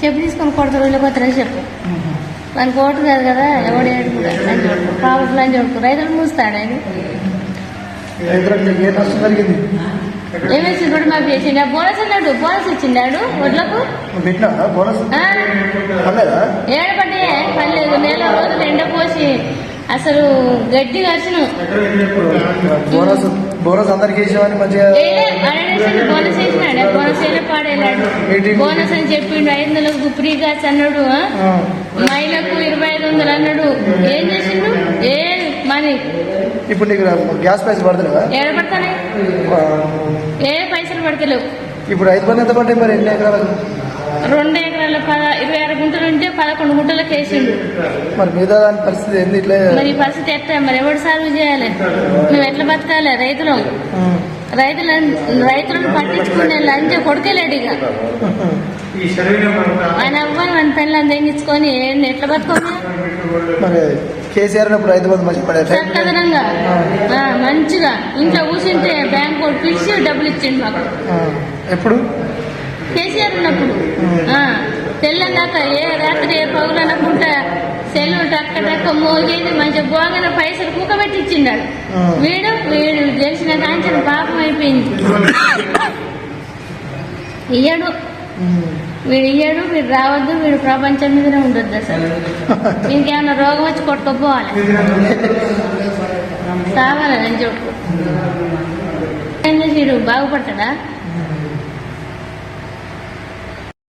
చెప్పు తీసుకొని కొడతారు వెళ్ళిపోతారని చెప్పు. మనకు ఓటు కాదు కదా, ఎవడు ఏడు కూడా లంచ్ కొడుకు కావచ్చు, లంచ్ కొడుకు రైతులు మూస్తాడు ఆయన. ఏమేసి కూడా మాకు చేసిండు, బోనస్ అన్నాడు, బోనస్ ఇచ్చిండాడు వడ్లకు. ఏడపడ్డే పర్లేదు, నెల రోజులు ఎండపోసి అసలు గట్టి కరిచిను. బోనస్ అందరికి బోనస్ వేసినాడే, బోనస్ వేలే పాడేలాడు. బోనస్ అని చెప్పిండు, 500 ఫ్రీగా అన్నాడు, మహిళకు 2500 అన్నాడు. ఏం చేసిండు? ఏ మనీ ఇప్పుడు నీకు గ్యాస్ పైసలు పడతలేవా? ఏడ పడతానే, ఏ పైసలు పడతలేవు. ఇప్పుడు రైతు బంధు ఎంత పడ్డాయి మరి? ఎన్ని ఎకరాలకు? 2 ఎకరాల 26 గుంటలు ఉంటే 11 గుంటలకు వేసిండు. మరి మీద దాని పరిస్థితి ఏంది? ఇట్లా మరి ఈ పరిస్థితి ఎట్లా మరి? ఎవరు సాల్వ్ చేయాలి? మేము ఎట్లా బతకాలి? రైతులను పట్టించుకునే లంచ కొడుకేలేడు. ఇక ఆయన అవ్వని మన పిల్లలను తెంగించుకొని ఎట్లా బతుకోమే? మరి కేసీఆర్ రైతు బంధు మంచి పడేది చక్కదనంగా మంచిగా ఇంట్లో కూర్చుంటే బ్యాంక్ కూడా పిలిచి డబ్బులు ఇచ్చిండు మాకు. ఎప్పుడు? కేసీఆర్ ఉన్నప్పుడు. తెల్లన్నాక ఏ రాత్రి ఏ పగులు అనుకుంటా సెల్లు టక్క టక్క మోగేది, మంచిగా పోగానే పైసలు కూకబెట్టి ఇచ్చిండాడు. వీడు గెలిచిన కాంచిన పాపం అయిపోయింది. వీడు రావద్దు, వీడు ప్రపంచం మీదనే ఉండొద్దు. అసలు ఇంకేమన్నా రోగం వచ్చి కొట్టుకోపోవాలి, సావాలి అని చెప్పు. వీడు బాగుపడతాడా?